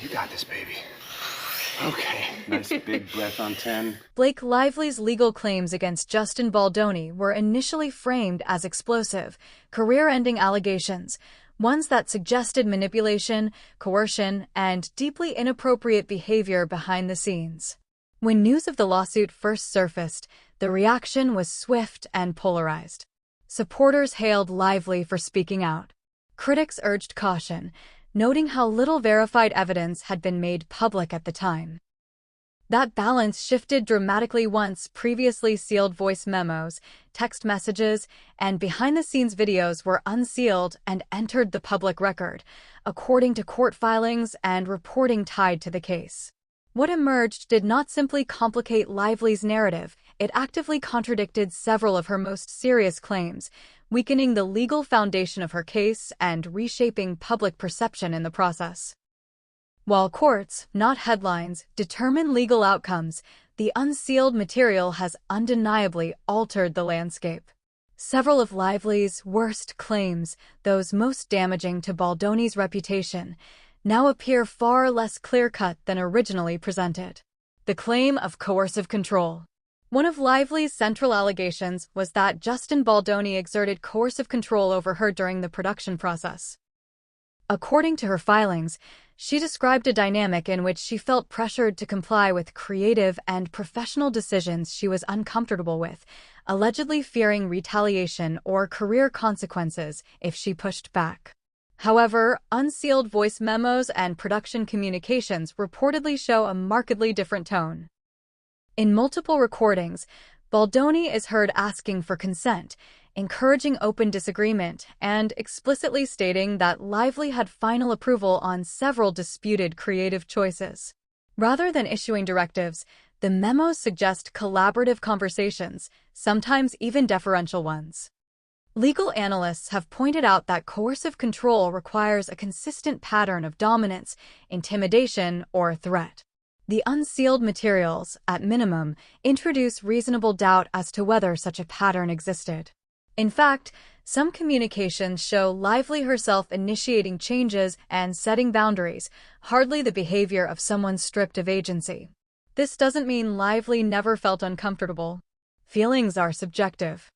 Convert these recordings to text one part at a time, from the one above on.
You got this, baby. Okay, nice big breath on 10. Blake Lively's legal claims against Justin Baldoni were initially framed as explosive, career-ending allegations, ones that suggested manipulation, coercion, and deeply inappropriate behavior behind the scenes. When news of the lawsuit first surfaced, the reaction was swift and polarized. Supporters hailed Lively for speaking out. Critics urged caution, noting how little verified evidence had been made public at the time. That balance shifted dramatically once previously sealed voice memos, text messages, and behind-the-scenes videos were unsealed and entered the public record, according to court filings and reporting tied to the case. What emerged did not simply complicate Lively's narrative, it actively contradicted several of her most serious claims, weakening the legal foundation of her case and reshaping public perception in the process. While courts, not headlines, determine legal outcomes, the unsealed material has undeniably altered the landscape. Several of Lively's worst claims, those most damaging to Baldoni's reputation, now appear far less clear-cut than originally presented. The claim of coercive control. One of Lively's central allegations was that Justin Baldoni exerted coercive control over her during the production process. According to her filings, she described a dynamic in which she felt pressured to comply with creative and professional decisions she was uncomfortable with, allegedly fearing retaliation or career consequences if she pushed back. However, unsealed voice memos and production communications reportedly show a markedly different tone. In multiple recordings, Baldoni is heard asking for consent, encouraging open disagreement, and explicitly stating that Lively had final approval on several disputed creative choices. Rather than issuing directives, the memos suggest collaborative conversations, sometimes even deferential ones. Legal analysts have pointed out that coercive control requires a consistent pattern of dominance, intimidation, or threat. The unsealed materials, at minimum, introduce reasonable doubt as to whether such a pattern existed. In fact, some communications show Lively herself initiating changes and setting boundaries, hardly the behavior of someone stripped of agency. This doesn't mean Lively never felt uncomfortable. Feelings are subjective.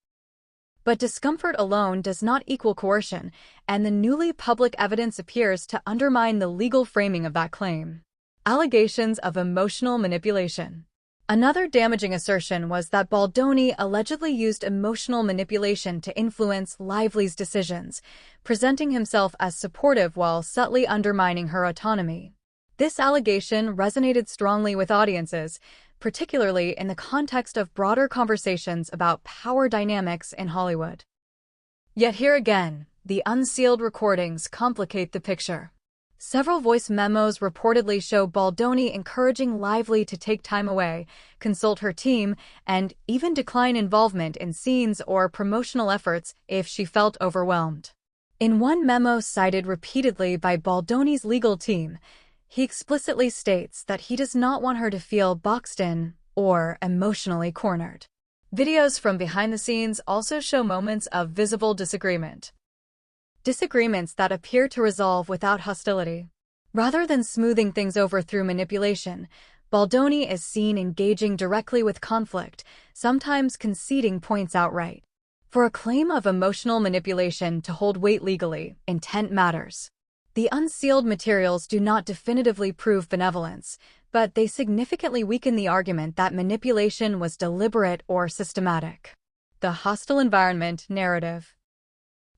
But discomfort alone does not equal coercion, and the newly public evidence appears to undermine the legal framing of that claim. Allegations of emotional manipulation. Another damaging assertion was that Baldoni allegedly used emotional manipulation to influence Lively's decisions, presenting himself as supportive while subtly undermining her autonomy. This allegation resonated strongly with audiences, particularly in the context of broader conversations about power dynamics in Hollywood. Yet here again, the unsealed recordings complicate the picture. Several voice memos reportedly show Baldoni encouraging Lively to take time away, consult her team, and even decline involvement in scenes or promotional efforts if she felt overwhelmed. In one memo cited repeatedly by Baldoni's legal team, he explicitly states that he does not want her to feel boxed in or emotionally cornered. Videos from behind the scenes also show moments of visible disagreement. Disagreements that appear to resolve without hostility. Rather than smoothing things over through manipulation, Baldoni is seen engaging directly with conflict, sometimes conceding points outright. For a claim of emotional manipulation to hold weight legally, intent matters. The unsealed materials do not definitively prove benevolence, but they significantly weaken the argument that manipulation was deliberate or systematic. The hostile environment narrative.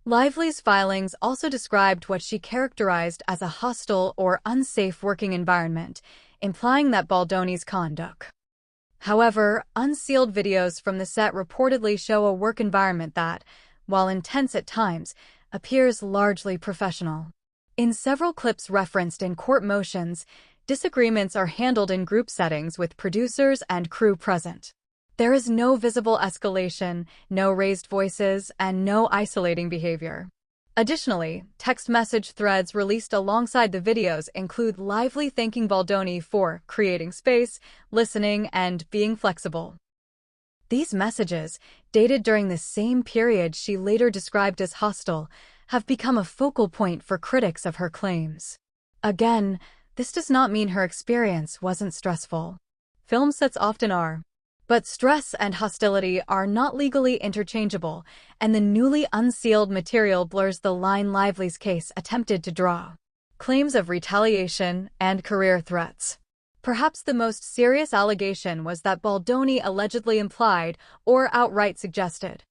Lively's filings also described what she characterized as a hostile or unsafe working environment, implying that Baldoni's conduct. However, unsealed videos from the set reportedly show a work environment that, while intense at times, appears largely professional. In several clips referenced in court motions, disagreements are handled in group settings with producers and crew present. There is no visible escalation, no raised voices, and no isolating behavior. Additionally, text message threads released alongside the videos include Lively thanking Baldoni for creating space, listening, and being flexible. These messages, dated during the same period she later described as hostile, have become a focal point for critics of her claims. Again, This does not mean her experience wasn't stressful. Film sets often are. But stress and hostility are not legally interchangeable, and the newly unsealed material blurs the line Lively's case attempted to draw. Claims of retaliation and career threats. Perhaps the most serious allegation was that Baldoni allegedly implied, or outright suggested,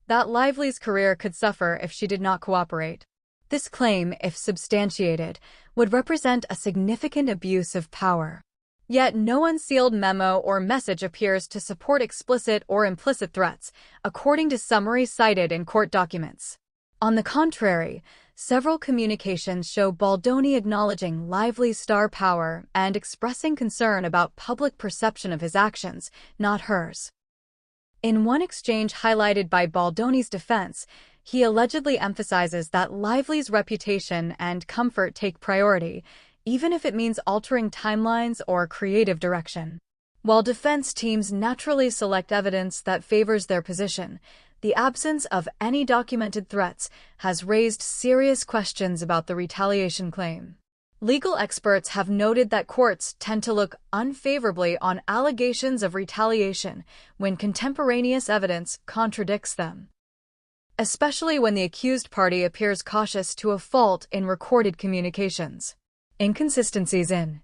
that Lively's career could suffer if she did not cooperate. This claim, if substantiated, would represent a significant abuse of power. Yet no unsealed memo or message appears to support explicit or implicit threats, according to summaries cited in court documents. On the contrary, several communications show Baldoni acknowledging Lively's star power and expressing concern about public perception of his actions, not hers. In one exchange highlighted by Baldoni's defense, he allegedly emphasizes that Lively's reputation and comfort take priority, even if it means altering timelines or creative direction. While defense teams naturally select evidence that favors their position, the absence of any documented threats has raised serious questions about the retaliation claim. Legal experts have noted that courts tend to look unfavorably on allegations of retaliation when contemporaneous evidence contradicts them, especially when the accused party appears cautious to a fault in recorded communications. Inconsistencies in